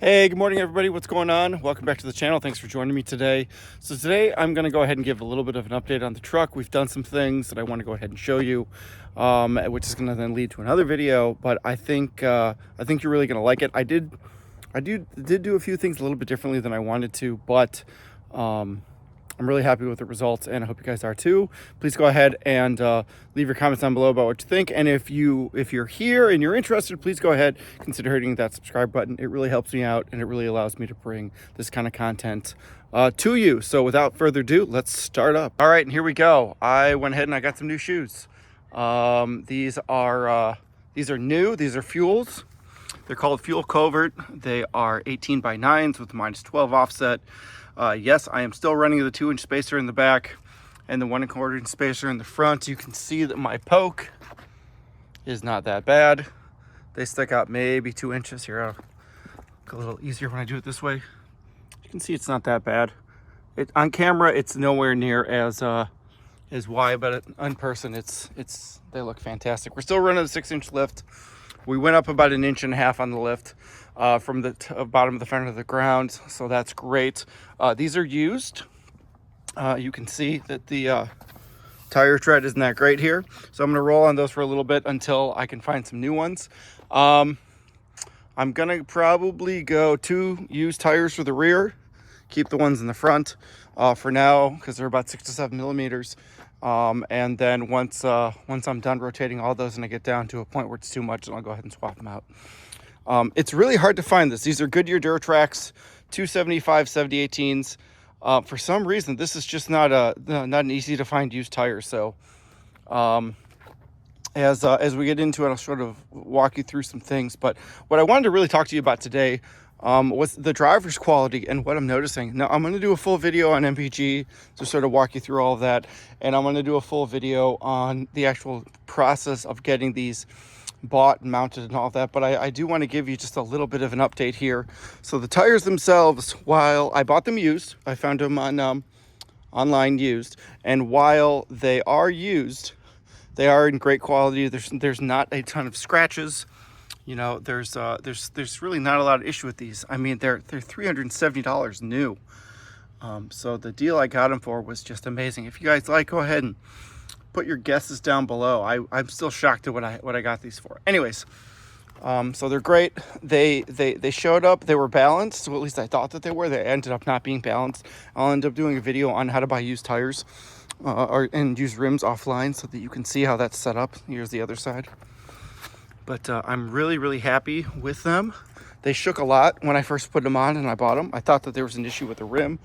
Hey, good morning everybody. What's going on? Welcome back to the channel. Thanks for joining me today. So today I'm going to go ahead and give a little bit of an update on the truck. We've done some things that I want to go ahead and show you, which is going to then lead to another video. But I think you're really going to like it. I did do a few things a little bit differently than I wanted to, but I'm really happy with the results, and I hope you guys are too. Please go ahead and leave your comments down below about what you think. And if you're here and you're interested, please go ahead, consider hitting that subscribe button. It really helps me out, and it really allows me to bring this kind of content to you. So without further ado, let's start up. All right, and here we go. I went ahead and I got some new shoes. These are new. These are Fuels. They're called Fuel Covert. They are 18 by 9s with -12 offset. Yes, I am still running the 2-inch spacer in the back and the 1 1/4-inch spacer in the front. You can see that my poke is not that bad. They stick out maybe 2 inches here. I'll go a little easier when I do it this way. You can see it's not that bad. On camera, it's nowhere near as wide, but in person, they look fantastic. We're still running the 6-inch lift. We went up about 1.5 inches on the lift from the bottom of the front of the ground, so that's great. These are used. You can see that the tire tread isn't that great here, so I'm going to roll on those for a little bit until I can find some new ones. I'm going to probably go 2 used tires for the rear, keep the ones in the front for now because they're about 6 to 7 millimeters. And then once I'm done rotating all those and I get down to a point where it's too much, then I'll go ahead and swap them out. It's really hard to find this. These are Goodyear Duratrax 275 70/18s. For some reason, this is just not an easy to find used tire. So as we get into it, I'll sort of walk you through some things. But what I wanted to really talk to you about today was the driver's quality and what I'm noticing. Now, I'm going to do a full video on MPG to sort of walk you through all of that. And I'm going to do a full video on the actual process of getting these bought and mounted and all that. But I do want to give you just a little bit of an update here. So the tires themselves, while I bought them used, I found them on online used. And while they are used, they are in great quality. There's not a ton of scratches. You know, there's really not a lot of issue with these. I mean, they're $370 new. So the deal I got them for was just amazing. If you guys like, go ahead and put your guesses down below. I'm still shocked at what I got these for. Anyways, so they're great. They showed up. They were balanced. So at least I thought that they were. They ended up not being balanced. I'll end up doing a video on how to buy used tires and use rims offline so that you can see how that's set up. Here's the other side. But I'm really, really happy with them. They shook a lot when I first put them on and I bought them. I thought that there was an issue with the rim.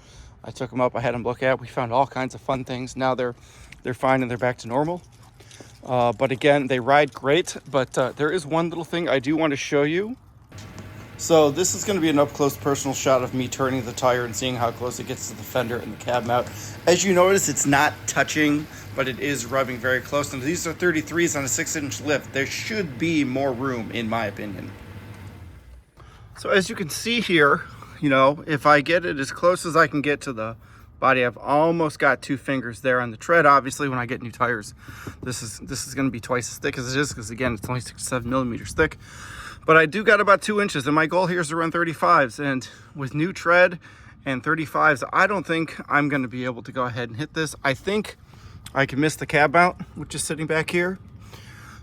I took them up, I had them look at. We found all kinds of fun things. Now they're fine and they're back to normal. But again, they ride great. But there is one little thing I do want to show you. So this is going to be an up-close personal shot of me turning the tire and seeing how close it gets to the fender and the cab mount. As you notice, it's not touching, but it is rubbing very close. And these are 33s on a 6-inch lift. There should be more room, in my opinion. So as you can see here, you know, if I get it as close as I can get to the body, I've almost got 2 fingers there on the tread. Obviously, when I get new tires, this is going to be twice as thick as it is because, again, it's only 6 to 7 millimeters thick. But I do got about 2 inches, and my goal here is to run 35s. And with new tread and 35s, I don't think I'm going to be able to go ahead and hit this. I think I can miss the cab mount, which is sitting back here.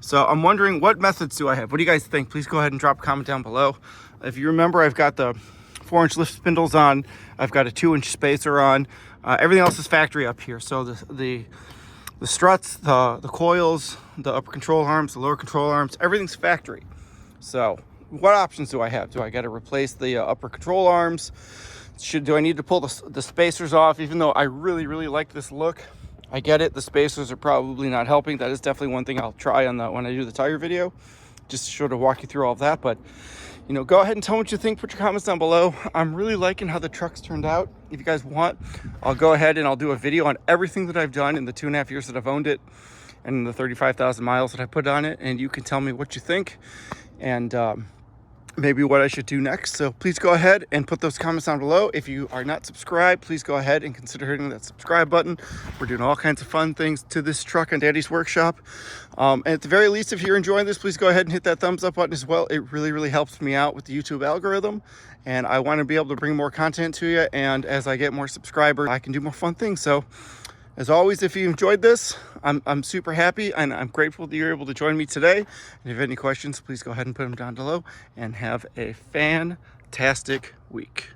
So I'm wondering, what methods do I have? What do you guys think? Please go ahead and drop a comment down below. If you remember, I've got the 4-inch lift spindles on. I've got a 2-inch spacer on. Everything else is factory up here. So the struts, the coils, the upper control arms, the lower control arms, everything's factory. So what options do I have? Do I got to replace the upper control arms? Do I need to pull the spacers off? Even though I really, really like this look, I get it. The spacers are probably not helping. That is definitely one thing I'll try on when I do the tire video, just to sort of walk you through all of that. But you know, go ahead and tell me what you think. Put your comments down below. I'm really liking how the truck's turned out. If you guys want, I'll go ahead and I'll do a video on everything that I've done in the 2.5 years that I've owned it and the 35,000 miles that I put on it, and you can tell me what you think. And maybe what I should do next. So please go ahead and put those comments down below. If you are not subscribed, please go ahead and consider hitting that subscribe button. We're doing all kinds of fun things to this truck on Daddy's Workshop. And at the very least, if you're enjoying this, please go ahead and hit that thumbs up button as well. It really helps me out with the YouTube algorithm. And I want to be able to bring more content to you. And as I get more subscribers, I can do more fun things. So as always, if you enjoyed this, I'm super happy and I'm grateful that you're able to join me today. And if you have any questions, please go ahead and put them down below, and have a fantastic week.